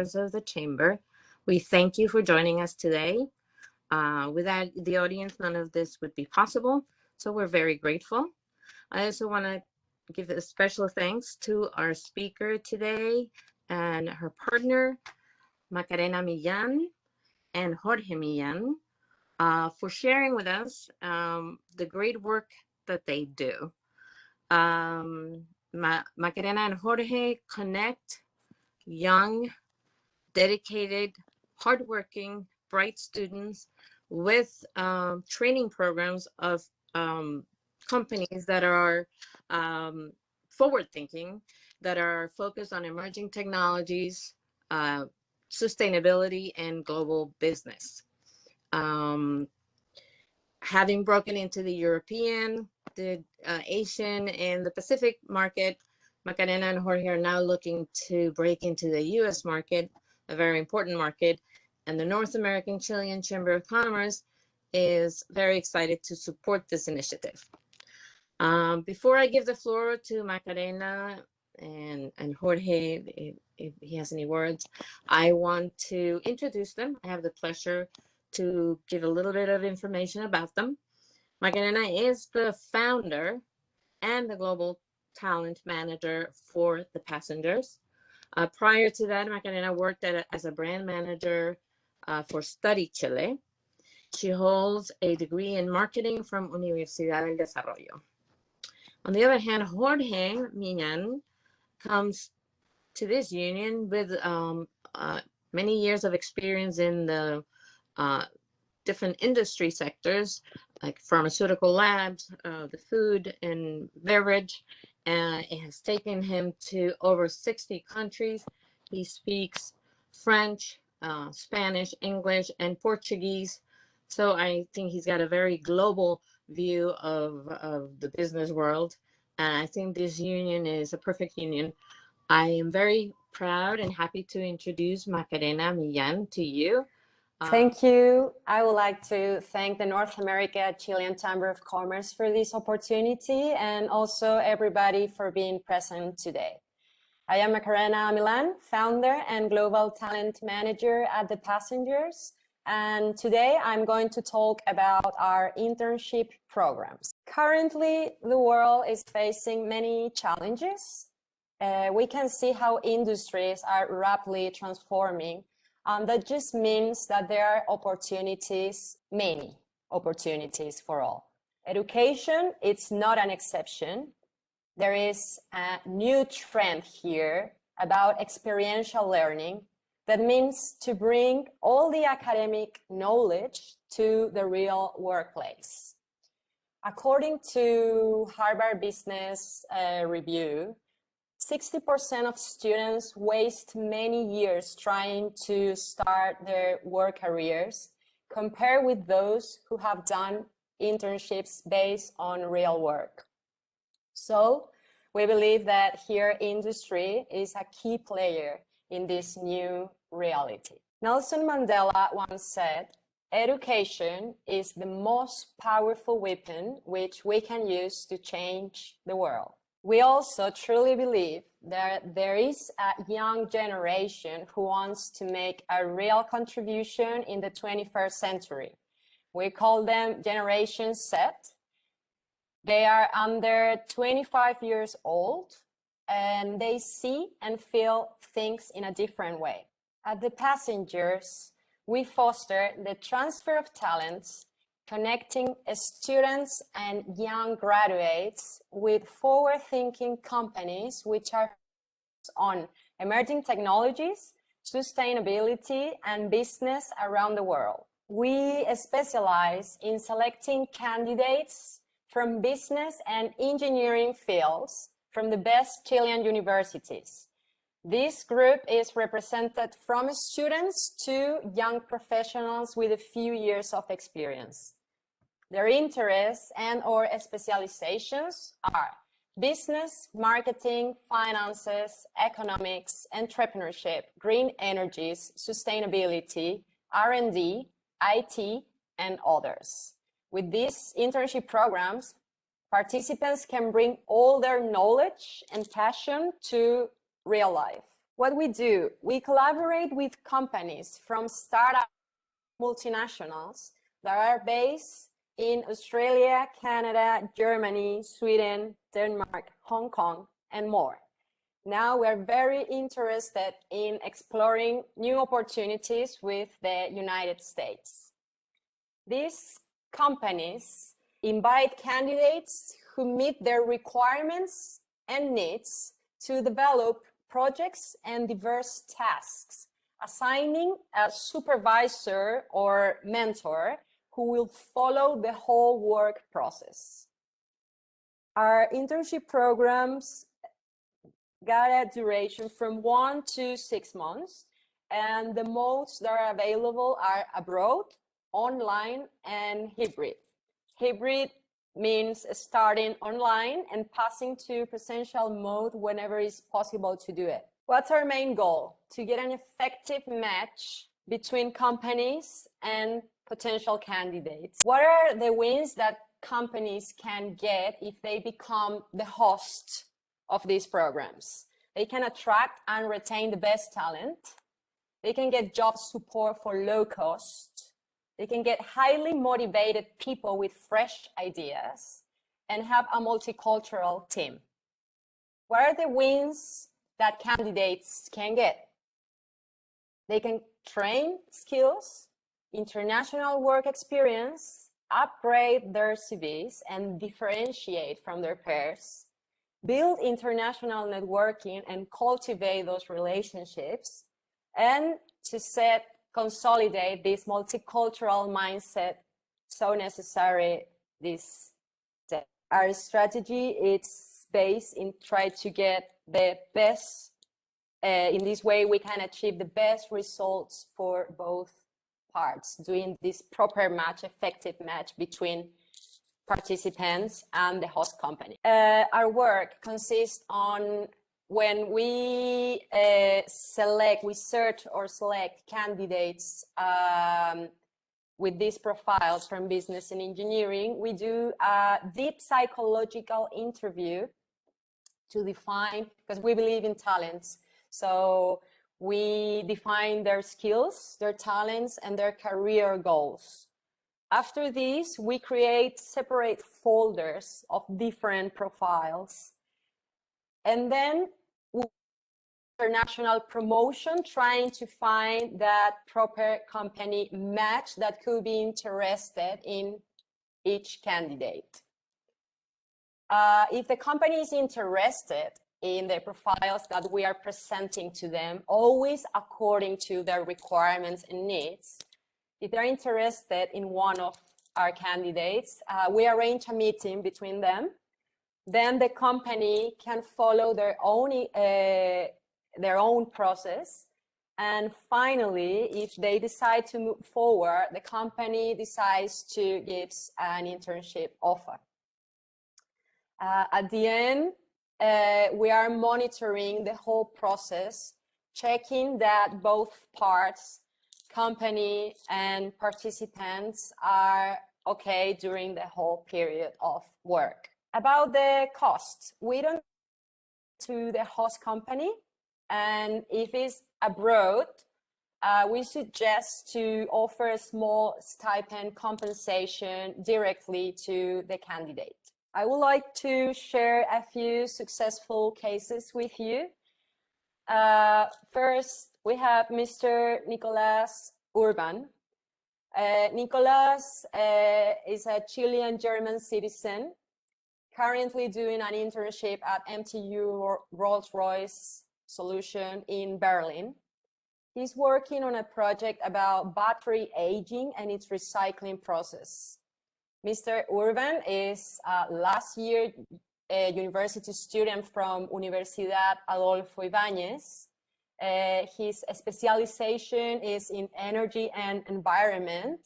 referents of the Chamber. We thank you for joining us today. Without the audience, none of this would be possible, so we're very grateful. I also want to give a special thanks to our speaker today and her partner, Macarena Millán and Jorge Millán, for sharing with us the great work that they do. Macarena and Jorge connect young, dedicated, hardworking, bright students with training programs of companies that are forward-thinking, that are focused on emerging technologies, sustainability, and global business. Having broken into the European, the Asian, and the Pacific market, Macarena and Jorge are now looking to break into the US market, a very important market, and the North American Chilean Chamber of Commerce is very excited to support this initiative. Before I give the floor to Macarena and Jorge, if he has any words, I want to introduce them. I have the pleasure to give a little bit of information about them. Macarena is the founder and the global talent manager for the Passengers. Prior to that, Macarena worked as a brand manager for Study Chile. She holds a degree in marketing from Universidad del Desarrollo. On the other hand, Jorge Millán comes to this union with many years of experience in the different industry sectors, like pharmaceutical labs, the food and beverage. It has taken him to over 60 countries. He speaks French, Spanish, English, and Portuguese. So I think he's got a very global view of the business world. And I think this union is a perfect union. I am very proud and happy to introduce Macarena Millán to you. Thank you. I would like to thank the North America Chilean Chamber of Commerce for this opportunity, and also everybody for being present today. I am Macarena Millán, founder and global talent manager at the Passengers. And today I'm going to talk about our internship programs. Currently, the world is facing many challenges. We can see how industries are rapidly transforming. That just means that there are opportunities, many opportunities for all. Education, it's not an exception. There is a new trend here about experiential learning. That means to bring all the academic knowledge to the real workplace. According to Harvard Business Review, 60% of students waste many years trying to start their work careers, compared with those who have done internships based on real work. So we believe that here industry is a key player in this new reality. Nelson Mandela once said, "Education is the most powerful weapon which we can use to change the world." We also truly believe that there is a young generation who wants to make a real contribution in the 21st century. We call them Generation Z. They are under 25 years old and they see and feel things in a different way. At the Passengers, we foster the transfer of talents, connecting students and young graduates with forward-thinking companies which are focused on emerging technologies, sustainability, and business around the world. We specialize in selecting candidates from business and engineering fields from the best Chilean universities. This group is represented from students to young professionals with a few years of experience. Their interests and/or specializations are business, marketing, finances, economics, entrepreneurship, green energies, sustainability, R&D, IT, and others. With these internship programs, participants can bring all their knowledge and passion to real life. What we do, we collaborate with companies from startup multinationals that are based in Australia, Canada, Germany, Sweden, Denmark, Hong Kong, and more. Now we're very interested in exploring new opportunities with the United States. These companies invite candidates who meet their requirements and needs to develop projects and diverse tasks, assigning a supervisor or mentor who will follow the whole work process. Our internship programs got a duration from 1 to 6 months, and the modes that are available are abroad, online, and hybrid. Hybrid means starting online and passing to presential mode whenever it's possible to do it. What's our main goal? To get an effective match between companies and potential candidates. What are the wins that companies can get if they become the host of these programs? They can attract and retain the best talent. They can get job support for low cost. They can get highly motivated people with fresh ideas and have a multicultural team. What are the wins that candidates can get? They can train skills, international work experience, upgrade their CVs and differentiate from their peers, build international networking and cultivate those relationships, and to consolidate this multicultural mindset so necessary this day. Our strategy is based in try to get the best. In this way, we can achieve the best results for both parts, doing this proper match, effective match between participants and the host company. Our work consists on when we search or select candidates with these profiles from business and engineering, we do a deep psychological interview to define, because we believe in talents. So we define their skills, their talents, and their career goals. After this, we create separate folders of different profiles. And then international promotion, trying to find that proper company match that could be interested in each candidate. If the company is interested in the profiles that we are presenting to them, always according to their requirements and needs, if they're interested in one of our candidates, we arrange a meeting between them. Then the company can follow their own process. And finally, if they decide to move forward, the company decides to give an internship offer. At the end, we are monitoring the whole process, checking that both parts, company and participants, are okay during the whole period of work. About the cost, we don't to the host company, and if it's abroad, we suggest to offer a small stipend compensation directly to the candidate. I would like to share a few successful cases with you. First, we have Mr. Nicolas Urban. Nicolas is a Chilean-German citizen, currently doing an internship at MTU Rolls-Royce Solution in Berlin. He's working on a project about battery aging and its recycling process. Mr. Urban is a last year university student from Universidad Adolfo Ibáñez. His specialization is in energy and environment,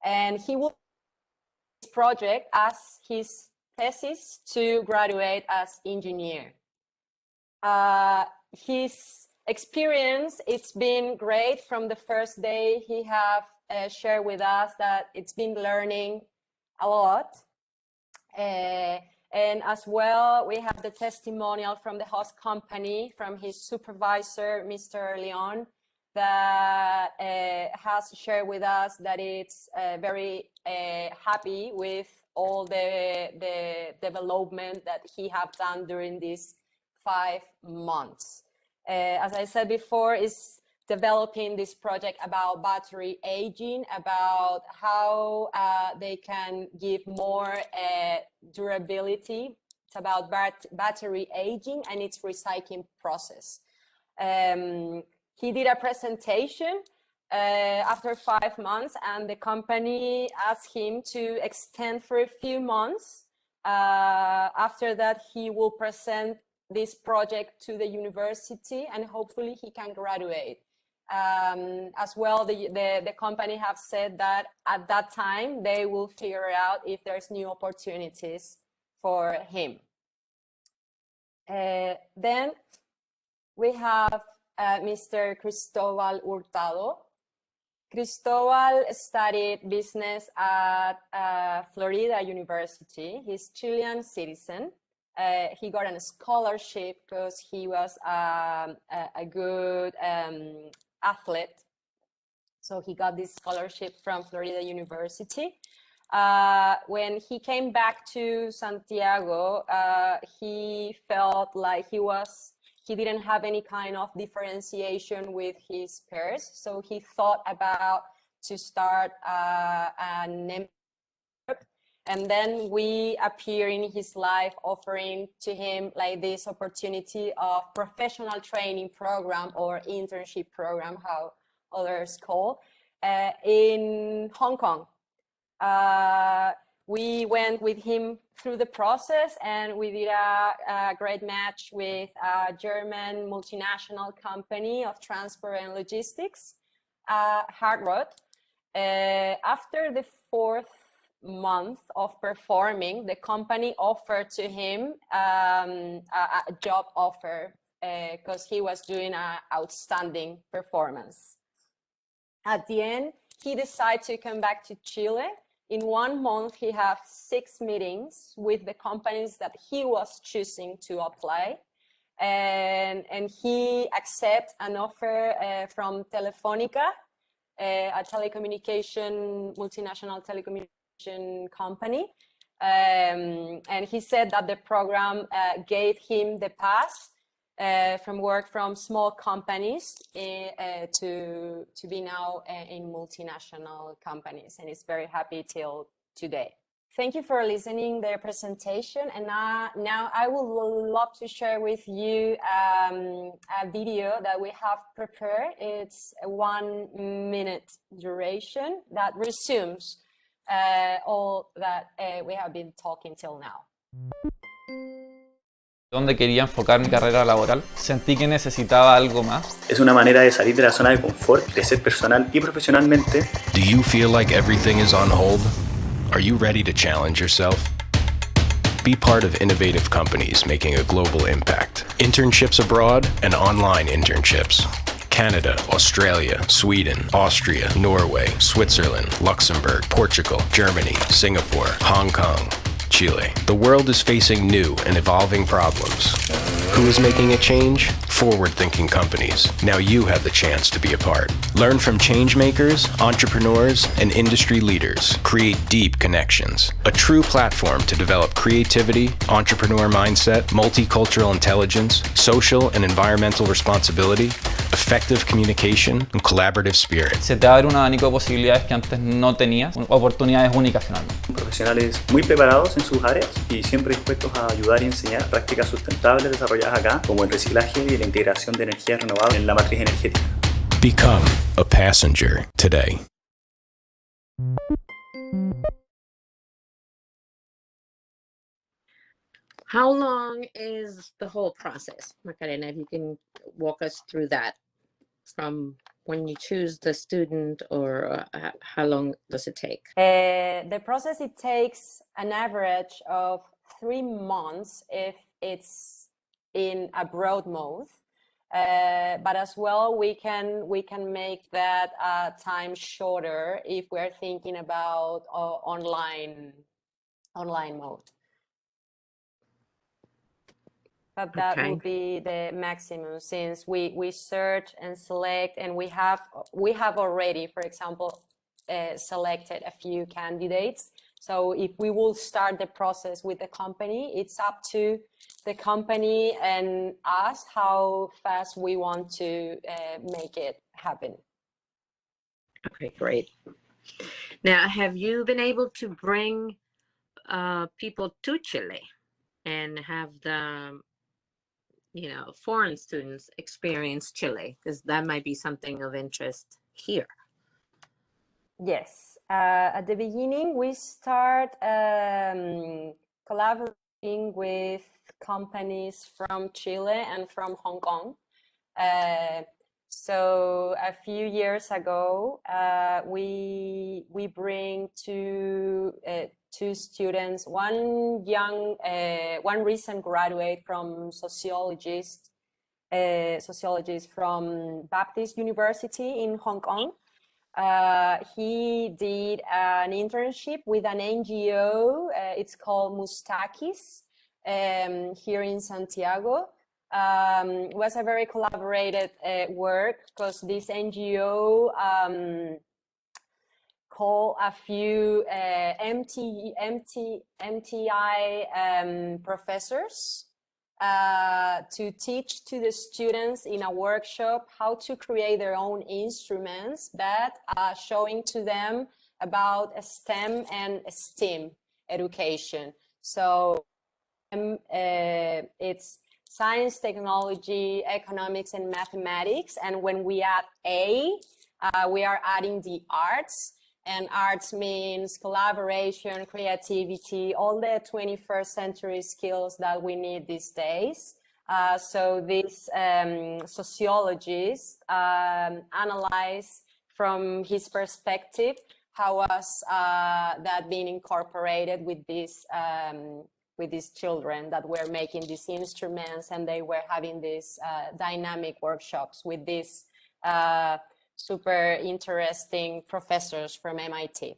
and he will do this project as his thesis to graduate as engineer. His experience, it's been great from the first day. He have shared with us that it's been learning a lot, and And as well, we have the testimonial from the host company, from his supervisor, Mr. Leon, that has shared with us that it's very happy with all the development that he have done during these 5 months. As I said before, is developing this project about battery aging, about how they can give more durability. It's about battery aging and its recycling process. He did a presentation after 5 months, and the company asked him to extend for a few months. After that, he will present this project to the university, and hopefully he can graduate. As well, the company have said that at that time they will figure out if there's new opportunities for him. Then we have Mr. Cristobal Hurtado. Cristobal studied business at Florida University. He's Chilean citizen. He got a scholarship because he was a good athlete. So he got this scholarship from Florida University. When he came back to Santiago, he felt like he didn't have any kind of differentiation with his peers. So he thought about to start an empire. And then we appear in his life offering to him like this opportunity of professional training program or internship program, how others call, in Hong Kong. We went with him through the process, and we did a great match with a German multinational company of transport and logistics, Hardroad. After the 4th month of performing, the company offered to him a job offer because he was doing an outstanding performance. At the end, he decided to come back to Chile. In 1 month, he had 6 meetings with the companies that he was choosing to apply. And he accepted an offer from Telefónica, a multinational telecommunication company. And he said that the program gave him the path from work from small companies to be now in multinational companies, and it's very happy till today. Thank you for listening their presentation, and now I would love to share with you a video that we have prepared. It's a 1 minute duration that resumes all that we have been talking till now. Donde quería enfocar mi carrera laboral, sentí que necesitaba algo más. Es una manera de salir de la zona de confort, crecer personal y profesionalmente. Do you feel like everything is on hold? Are you ready to challenge yourself? Be part of innovative companies making a global impact. Internships abroad and online internships. Canada, Australia, Sweden, Austria, Norway, Switzerland, Luxembourg, Portugal, Germany, Singapore, Hong Kong, Chile. The world is facing new and evolving problems. Who is making a change? Forward-thinking companies. Now you have the chance to be a part. Learn from change makers, entrepreneurs, and industry leaders. Create deep connections. A true platform to develop creativity, entrepreneur mindset, multicultural intelligence, social and environmental responsibility, effective communication, and collaborative spirit. Se te abre un abanico de posibilidades que antes no tenías, oportunidades únicas finalmente. Profesionales muy preparados en sus áreas y siempre dispuestos a ayudar y enseñar prácticas sustentables desarrolladas acá, como el reciclaje y la integración de energías renovables en la matriz energética. Become a passenger today. How long is the whole process, Macarena? If you can walk us through that, from when you choose the student, or how long does it take? The process, it takes an average of 3 months if it's in abroad mode. But as well, we can make that time shorter if we're thinking about online mode. but that Okay. would be the maximum, since we search and select, and we have already, for example, selected a few candidates. So if we will start the process with the company, it's up to the company and us how fast we want to make it happen. Okay, great. Now, have you been able to bring people to Chile and have the, foreign students experience Chile? Because that might be something of interest here. Yes, at the beginning, we start collaborating with companies from Chile and from Hong Kong. So a few years ago, we bring two students, one recent graduate from sociologist from Baptist University in Hong Kong. He did an internship with an NGO. It's called Mustakis here in Santiago. Was a very collaborated work, because this NGO called a few MTI professors to teach to the students in a workshop how to create their own instruments, but showing to them about STEM and STEAM education. So it's science, technology, economics, and mathematics. And when we add A, we are adding the arts. And arts means collaboration, creativity, all the 21st century skills that we need these days. So this sociologist analyzed from his perspective how was that being incorporated with these children that were making these instruments, and they were having these dynamic workshops with these super interesting professors from MIT.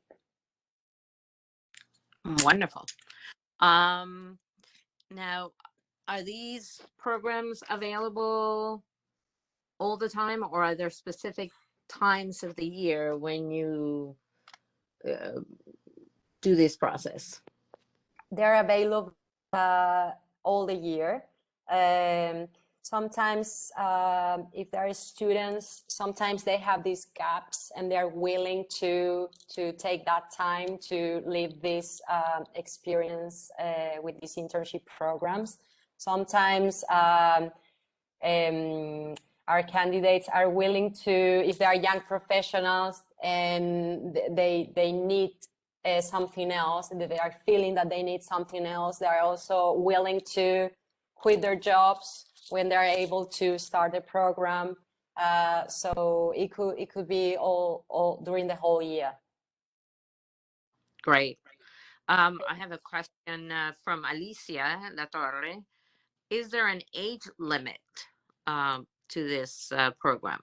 Wonderful. Now, are these programs available all the time, or are there specific times of the year when you do this process? They're available all the year. Sometimes if there are students, sometimes they have these gaps and they're willing to take that time to live this experience with these internship programs. Sometimes our candidates are willing to, if they are young professionals and they need something else, and they are feeling that they need something else, they are also willing to quit their jobs when they're able to start the program. So it could be all during the whole year. Great. I have a question from Alicia La Torre. Is there an age limit to this program?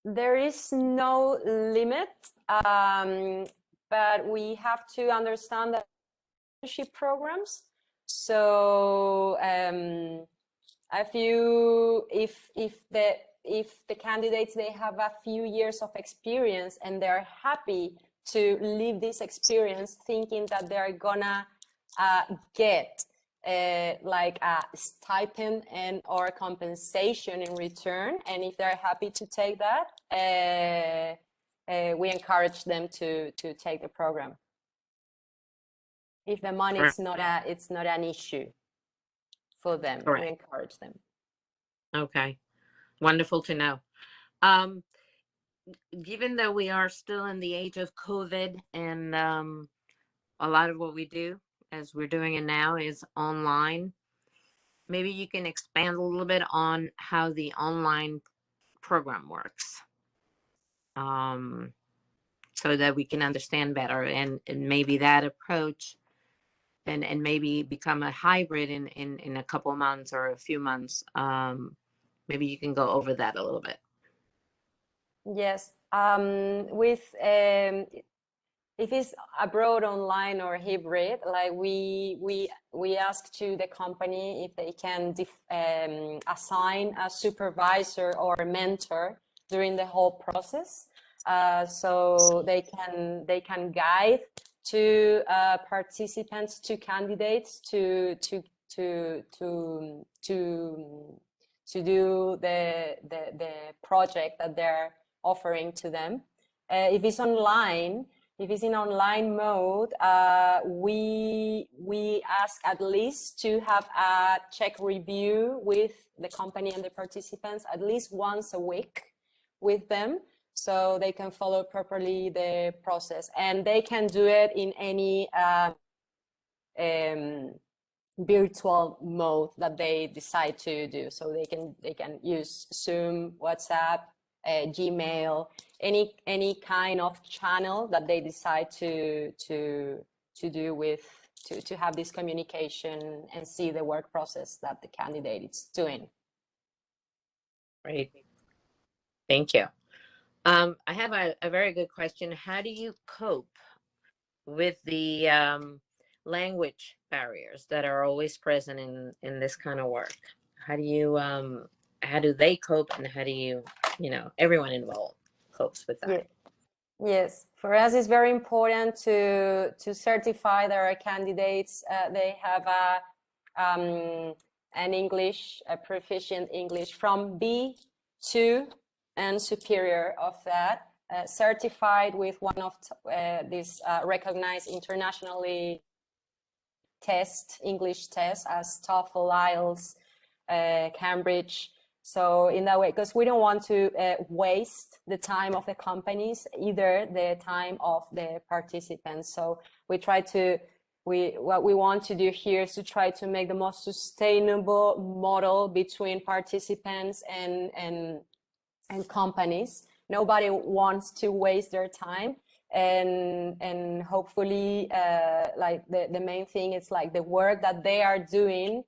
There is no limit, but we have to understand that internship programs. So if the candidates, they have a few years of experience and they're happy to live this experience thinking that they're gonna get like a stipend and or compensation in return, and if they're happy to take that, we encourage them to take the program. If the money is not an issue for them, we encourage them. Okay, wonderful to know. Given that we are still in the age of COVID, and a lot of what we do, as we're doing it now, is online, maybe you can expand a little bit on how the online program works, so that we can understand better, and maybe that approach and maybe become a hybrid in a couple of months or a few months. Maybe you can go over that a little bit. Yes, if it's abroad, online, or hybrid, like we ask to the company if they can assign a supervisor or a mentor during the whole process, so they can guide to participants, to candidates, to do the project that they're offering to them. If it's online, if it's in online mode, we ask at least to have a check review with the company and the participants at least once a week with them, so they can follow properly the process. And they can do it in any virtual mode that they decide to do. So they can use Zoom, WhatsApp, Gmail, any kind of channel that they decide to do with to have this communication and see the work process that the candidate is doing. Great. Thank you. I have a very good question. How do you cope with the language barriers that are always present in this kind of work? How do they cope, and how do you everyone involved copes with that? Yeah. Yes, for us it's very important to certify that our candidates they have an English, a proficient English from B2 and superior of that, certified with one of these recognized internationally English tests as TOEFL, IELTS, Cambridge. So in that way, because we don't want to waste the time of the companies, either the time of the participants. So we try to, what we want to do here is to try to make the most sustainable model between participants and companies. Nobody wants to waste their time. And hopefully, like the main thing is like the work that they are doing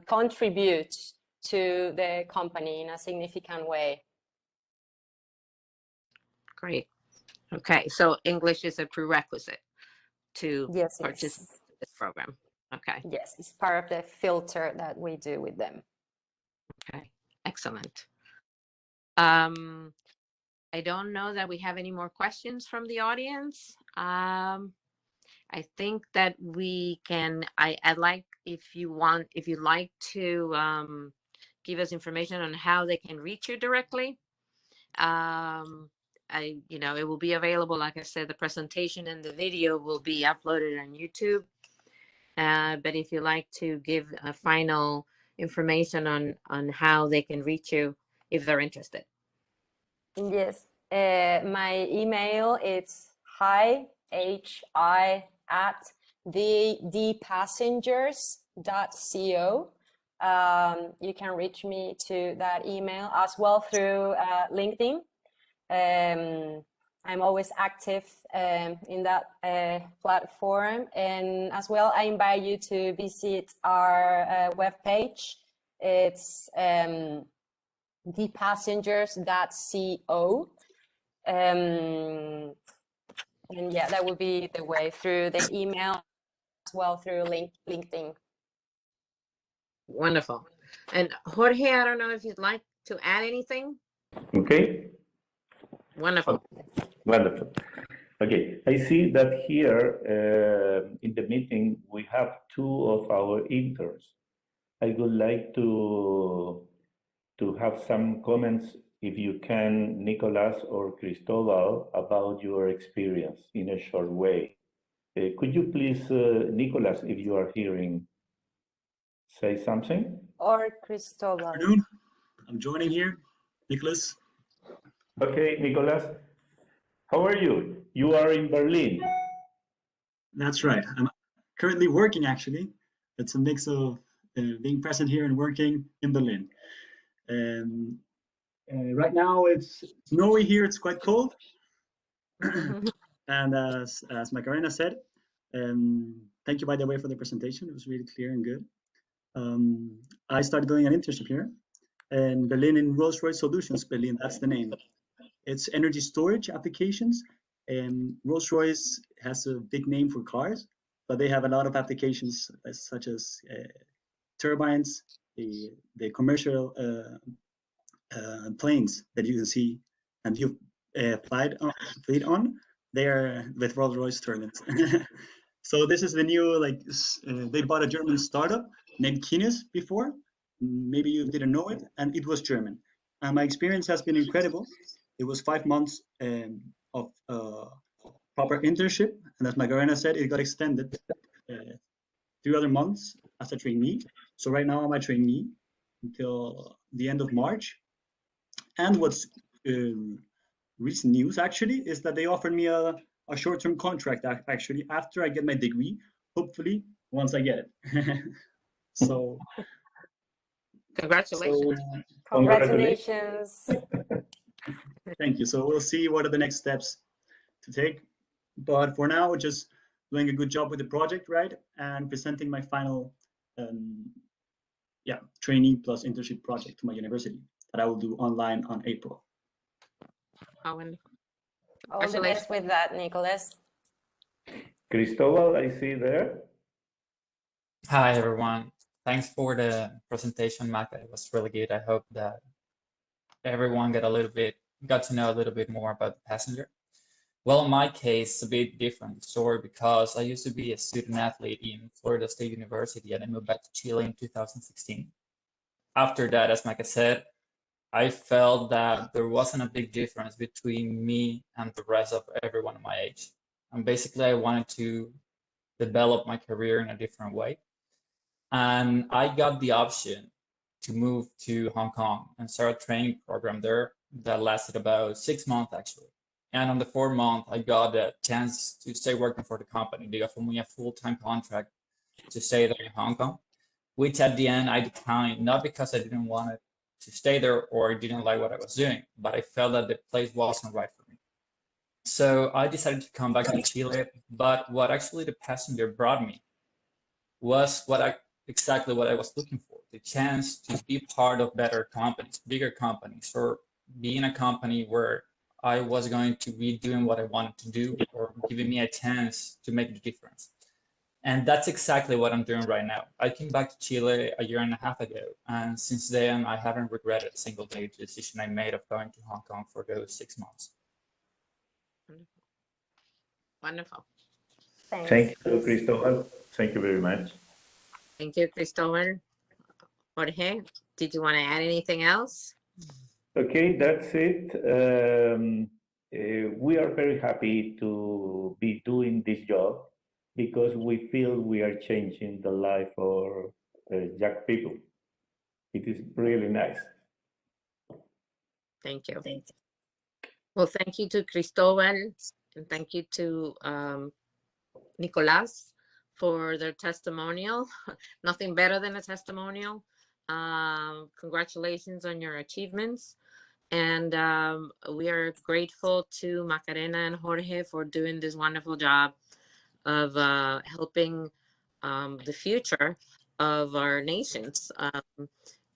contributes to the company in a significant way. Great. Okay, so English is a prerequisite to participate in this program. Okay. Yes, it's part of the filter that we do with them. Okay, excellent. I don't know that we have any more questions from the audience. I think that we can, I'd like, if you'd like to give us information on how they can reach you directly. It will be available, like I said, the presentation and the video will be uploaded on YouTube. But if you'd like to give a final information on how they can reach you if they're interested. Yes, my email is hi@thepassenger.co. You can reach me to that email as well through LinkedIn. I'm always active in that platform, and as well I invite you to visit our webpage. It's thepassengers.co. And yeah, that would be the way, through the email as well through LinkedIn. Wonderful. And Jorge, I don't know if you'd like to add anything. Okay. Wonderful. Okay. Wonderful. Okay, I see that here in the meeting we have two of our interns. I would like to have some comments, if you can, Nicolas or Cristobal, about your experience in a short way. Could you please, Nicolas, if you are hearing, say something? Or Cristobal. Good afternoon. I'm joining here, Nicolas. Okay, Nicolas. How are you? You are in Berlin. That's right. I'm currently working, actually. It's a mix of being present here and working in Berlin. Right now it's snowy here. It's quite cold. And as Macarena said, thank you, by the way, for the presentation. It was really clear and good. I started doing an internship here in Berlin in Rolls-Royce Solutions, Berlin. That's the name. It's energy storage applications Rolls-Royce has a big name for cars, but they have a lot of applications such as turbines, the commercial planes that you can see and you've fleet on. They are with Rolls-Royce turbines. So this is the new, they bought a German startup named Kines before. Maybe you didn't know it, and it was German. And my experience has been incredible. It was 5 months of proper internship, and as Macarena said, it got extended 3 other months as a trainee. So right now I'm a trainee until the end of March. And what's recent news actually is that they offered me a short-term contract actually after I get my degree, hopefully once I get it. So Congratulations. Congratulations. Thank you. So we'll see what are the next steps to take. But for now, just doing a good job with the project, right? And presenting my final trainee plus internship project to my university that I will do online on April. Oh, wonderful. All the best with that, Nicholas. Cristobal, I see there. Hi, everyone. Thanks for the presentation, Maca. It was really good. I hope that everyone got to know a little bit more about the passenger. Well, in my case, it's a bit different story because I used to be a student athlete in Florida State University and I moved back to Chile in 2016. After that, as Maca said, I felt that there wasn't a big difference between me and the rest of everyone my age. And basically, I wanted to develop my career in a different way. And I got the option to move to Hong Kong and start a training program there that lasted about 6 months, actually. And on the 4th month, I got a chance to stay working for the company. They offered me a full-time contract to stay there in Hong Kong, which at the end I declined, not because I didn't want to stay there or I didn't like what I was doing, but I felt that the place wasn't right for me. So I decided to come back to Chile, but what actually the passenger brought me was exactly what I was looking for, the chance to be part of better companies, bigger companies, or be in a company where I was going to be doing what I wanted to do or giving me a chance to make the difference. And that's exactly what I'm doing right now. I came back to Chile a 1.5 years ago, and since then I haven't regretted a single day the decision I made of going to Hong Kong for those 6 months. Wonderful. Thanks. Thank you, Cristobal. Thank you very much. Thank you, Cristobal. Jorge, did you want to add anything else? Okay, that's it. We are very happy to be doing this job because we feel we are changing the life of young people. It is really nice. Thank you. Well, thank you to Cristobal and thank you to Nicolas for their testimonial. Nothing better than a testimonial. Congratulations on your achievements. And we are grateful to Macarena and Jorge for doing this wonderful job of helping the future of our nations,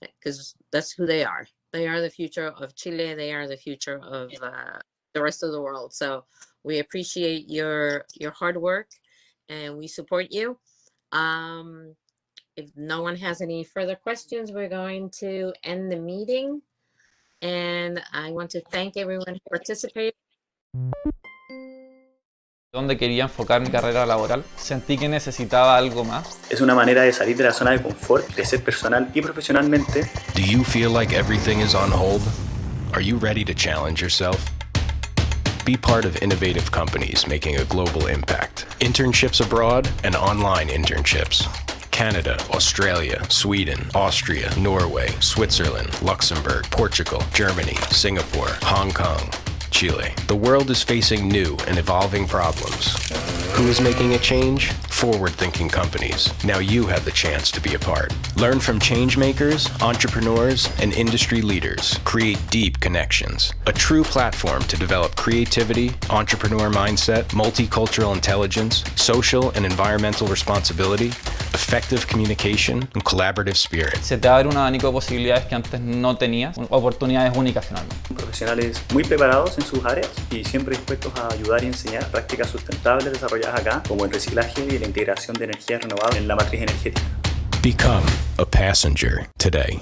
because that's who they are. They are the future of Chile. They are the future of the rest of the world. So we appreciate your hard work and we support you. If no one has any further questions, we're going to end the meeting. And I want to thank everyone who participated. Donde quería enfocar mi carrera laboral, sentí que necesitaba algo más. Es una manera de salir de la zona de confort, crecer personal y profesionalmente. Do you feel like everything is on hold? Are you ready to challenge yourself? Be part of innovative companies making a global impact. Internships abroad and online internships. Canada, Australia, Sweden, Austria, Norway, Switzerland, Luxembourg, Portugal, Germany, Singapore, Hong Kong, Chile. The world is facing new and evolving problems. Who is making a change? Forward-thinking companies. Now you have the chance to be a part. Learn from change makers, entrepreneurs, and industry leaders. Create deep connections. A true platform to develop creativity, entrepreneur mindset, multicultural intelligence, social and environmental responsibility, effective communication, and collaborative spirit. Se te abre un abanico de posibilidades que antes no tenías, oportunidades únicas finalmente. Profesionales muy preparados en sus áreas y siempre dispuestos a ayudar y enseñar prácticas sustentables desarrolladas acá, como el reciclaje y la integración de energías renovables en la matriz energética. Become a passenger today.